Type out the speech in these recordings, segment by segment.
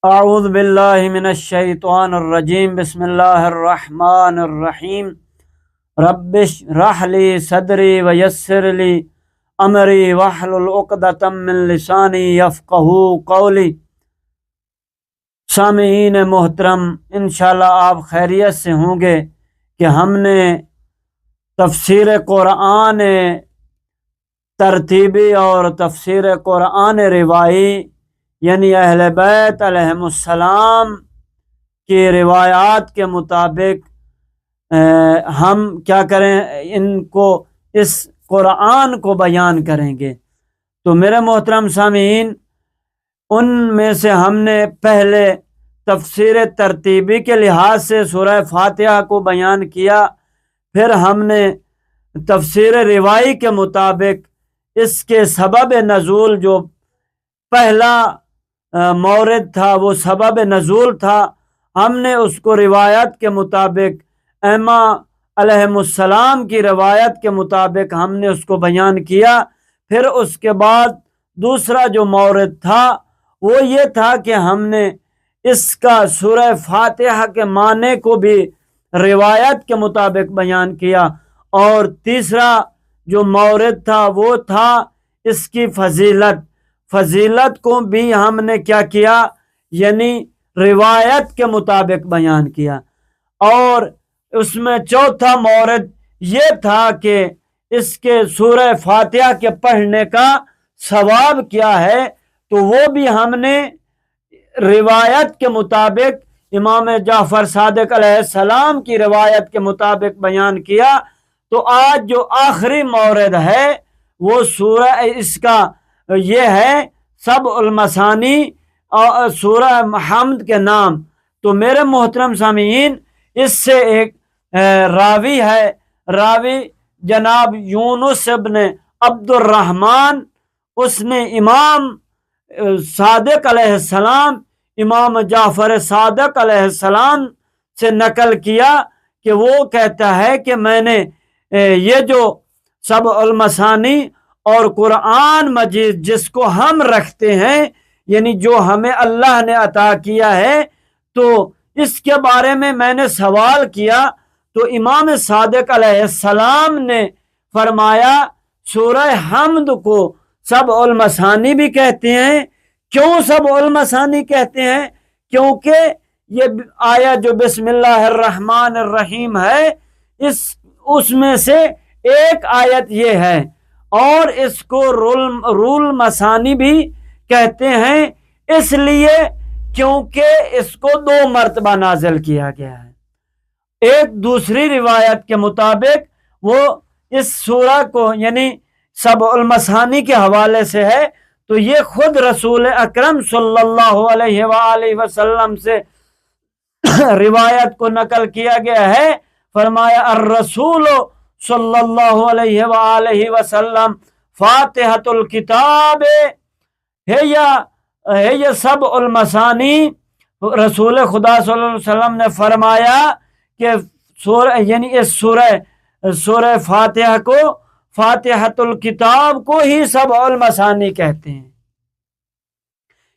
اعوذ باللہ من الشیطان الرجیم بسم اللہ الرحمن الرحیم رب اشرح لی صدری ویسر لی امری واحلل عقدۃ من لسانی یفقہوا قولی۔ سامعین محترم، انشاءاللہ آپ خیریت سے ہوں گے کہ ہم نے تفسیر قرآن ترتیبی اور تفسیر قرآن روائی یعنی اہل بیت علیہم السلام کی روایات کے مطابق ہم کیا کریں، اس قرآن کو بیان کریں گے۔ تو میرے محترم سامعین، ان میں سے ہم نے پہلے تفسیر ترتیبی کے لحاظ سے سورہ فاتحہ کو بیان کیا، پھر ہم نے تفسیر روائی کے مطابق اس کے سبب نزول جو پہلا مورد تھا وہ سبب نزول تھا، ہم نے اس کو روایت کے مطابق ائمہ علیہم السلام کی روایت کے مطابق ہم نے اس کو بیان کیا۔ پھر اس کے بعد دوسرا جو مورد تھا وہ یہ تھا کہ ہم نے اس کا سورہ فاتحہ کے معنی کو بھی روایت کے مطابق بیان کیا، اور تیسرا جو مورد تھا وہ تھا اس کی فضیلت کو بھی ہم نے کیا کیا، یعنی روایت کے مطابق بیان کیا۔ اور اس میں چوتھا مورد یہ تھا کہ اس کے سورہ فاتحہ کے پڑھنے کا ثواب کیا ہے، تو وہ بھی ہم نے روایت کے مطابق امام جعفر صادق علیہ السلام کی روایت کے مطابق بیان کیا۔ تو آج جو آخری مورد ہے وہ سورہ اس کا یہ ہے سبع المثانی اور سورہ حمد کے نام۔ تو میرے محترم سامعین، اس سے ایک راوی جناب یونس ابن عبد الرحمن، اس نے امام صادق علیہ السلام، امام جعفر صادق علیہ السلام سے نقل کیا کہ وہ کہتا ہے کہ میں نے یہ جو سبع المثانی اور قرآن مجید جس کو ہم رکھتے ہیں، یعنی جو ہمیں اللہ نے عطا کیا ہے، تو اس کے بارے میں نے سوال کیا، تو امام صادق علیہ السلام نے فرمایا سورہ حمد کو سبع المثانی بھی کہتے ہیں۔ کیوں سبع المثانی کہتے ہیں؟ کیونکہ یہ آیت جو بسم اللہ الرحمن الرحیم ہے، اس میں سے ایک آیت یہ ہے، اور اس کو رول مثانی بھی کہتے ہیں، اس لیے کیونکہ اس کو 2 مرتبہ نازل کیا گیا ہے۔ ایک دوسری روایت کے مطابق وہ اس سورہ کو یعنی سبع المثانی کے حوالے سے ہے، تو یہ خود رسول اکرم صلی اللہ علیہ وآلہ وسلم سے روایت کو نقل کیا گیا ہے۔ فرمایا الرسول صلی اللہ علیہ وآلہ وسلم فاتحۃ الکتاب ہے سبع المثانی۔ رسول خدا صلی اللہ علیہ وسلم نے فرمایا کہ یعنی اس سورہ فاتحہ کو، فاتحۃ الکتاب کو ہی سبع المثانی کہتے ہیں،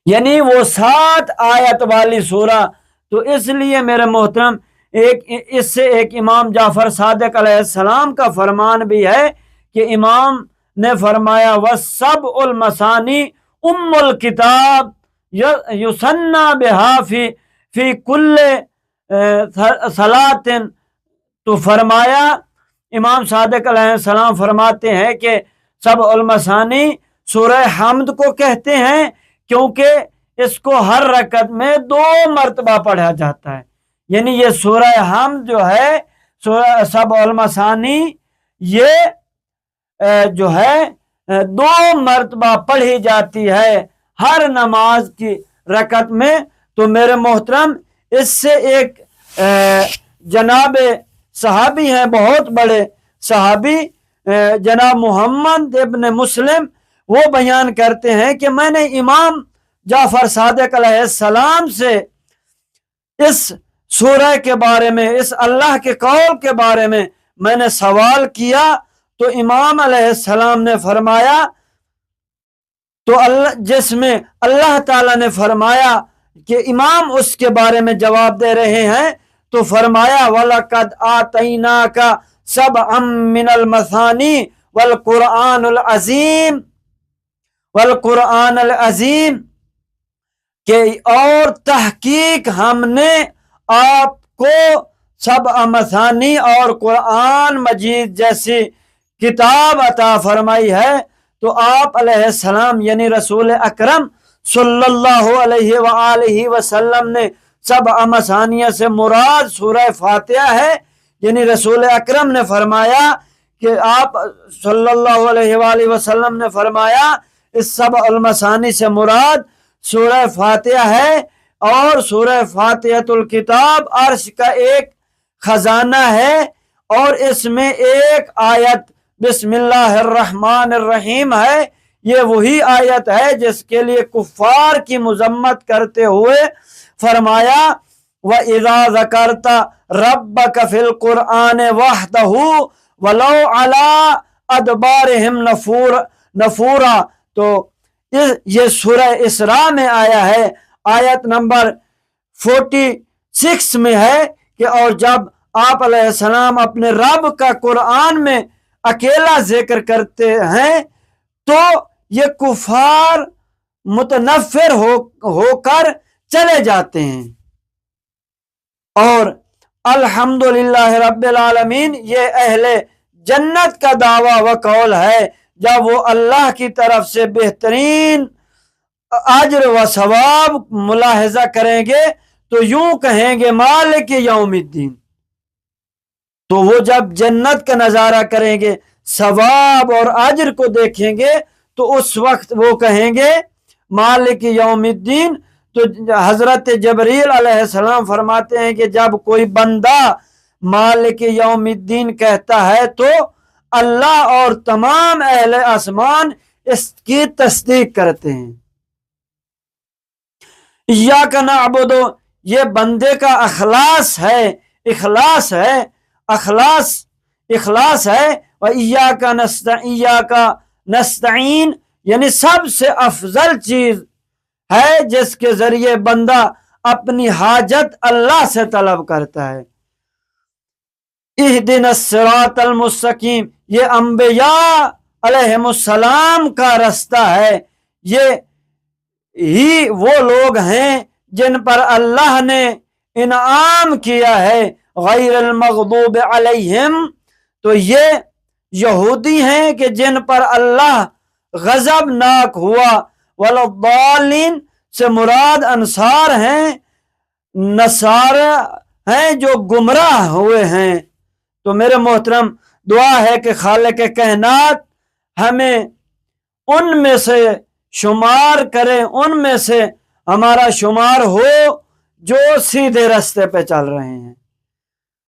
یعنی وہ 7 آیت والی سورہ۔ تو اس لیے میرے محترم، اس سے ایک امام جعفر صادق علیہ السلام کا فرمان بھی ہے کہ امام نے فرمایا وَالسَّبْعُ الْمَثَانِي ام الکتاب یسنى بها فی کل صلاۃ۔ تو فرمایا امام صادق علیہ السلام فرماتے ہیں کہ سبع المثانی سورہ حمد کو کہتے ہیں کیونکہ اس کو ہر رکعت میں 2 مرتبہ پڑھا جاتا ہے، یعنی یہ سورہ حمد جو ہے سورہ سبع المثانی یہ جو ہے 2 مرتبہ پڑھی جاتی ہے ہر نماز کی رکعت میں۔ تو میرے محترم، اس سے ایک جناب صحابی ہیں، بہت بڑے صحابی جناب محمد ابن مسلم، وہ بیان کرتے ہیں کہ میں نے امام جعفر صادق علیہ السلام سے اس سورہ کے بارے میں، اس اللہ کے قول کے بارے میں نے سوال کیا، تو امام علیہ السلام نے فرمایا، تو جس میں اللہ تعالیٰ نے فرمایا کہ امام اس کے بارے میں جواب دے رہے ہیں تو فرمایا وَلَقَدْ آتَيْنَاكَ سَبْعًا مِّنَ الْمَثَانِي وَالْقُرْآنَ الْعَظِيمِ کہ اور تحقیق ہم نے آپ کو سبع مثانی اور قرآن مجید جیسی کتاب عطا فرمائی ہے۔ تو آپ علیہ السلام یعنی رسول اکرم صلی اللہ علیہ وآلہ وسلم نے سبع مثانیہ سے مراد سورہ فاتحہ ہے، یعنی رسول اکرم نے فرمایا کہ آپ صلی اللہ علیہ وآلہ وسلم نے فرمایا اس سبع المثانی سے مراد سورہ فاتحہ ہے، اور سورہ فاتحۃ الکتاب عرش کا ایک خزانہ ہے، اور اس میں ایک آیت بسم اللہ الرحمن الرحیم ہے۔ یہ وہی آیت ہے جس کے لیے کفار کی مذمت کرتے ہوئے فرمایا وَإِذَا ذَكَرْتَ رَبَّكَ فِي الْقُرْآنِ وَحْدَهُ وَلَوْ عَلَىٰ أَدْبَارِهِمْ نَفُورًا، تو یہ سورہ اسراء میں آیا ہے، آیت نمبر 46 میں ہے کہ اور جب آپ علیہ السلام اپنے رب کا قرآن میں اکیلا ذکر کرتے ہیں تو یہ کفار متنفر ہو کر چلے جاتے ہیں۔ اور الحمدللہ رب العالمین یہ اہل جنت کا دعویٰ و قول ہے، جب وہ اللہ کی طرف سے بہترین اجر و ثواب ملاحظہ کریں گے تو یوں کہیں گے مالک یوم الدین۔ تو وہ جب جنت کا نظارہ کریں گے، ثواب اور اجر کو دیکھیں گے، تو اس وقت وہ کہیں گے مالک یوم الدین۔ تو حضرت جبریل علیہ السلام فرماتے ہیں کہ جب کوئی بندہ مالک یوم الدین کہتا ہے تو اللہ اور تمام اہل آسمان اس کی تصدیق کرتے ہیں۔ ایاک نعبد، یہ بندے کا اخلاص ہے، اخلاص ہے، وَإِيَّاكَ نَسْتَعِينُ، یعنی سب سے افضل چیز ہے جس کے ذریعے بندہ اپنی حاجت اللہ سے طلب کرتا ہے۔ اہدنا الصراط المستقیم، یہ انبیاء علیہم السلام کا رستہ ہے، یہ ہی وہ لوگ ہیں جن پر اللہ نے انعام کیا ہے، غیر المغضوب علیہم، تو یہ یہودی ہیں کہ جن پر اللہ غضب ناک ہوا، والضالین سے مراد انصار ہیں، نصارہ ہیں جو گمراہ ہوئے ہیں۔ تو میرے محترم دعا ہے کہ خالق کائنات ہمیں ان میں سے شمار کرے، ان میں سے ہمارا شمار ہو جو سیدھے راستے پہ چل رہے ہیں۔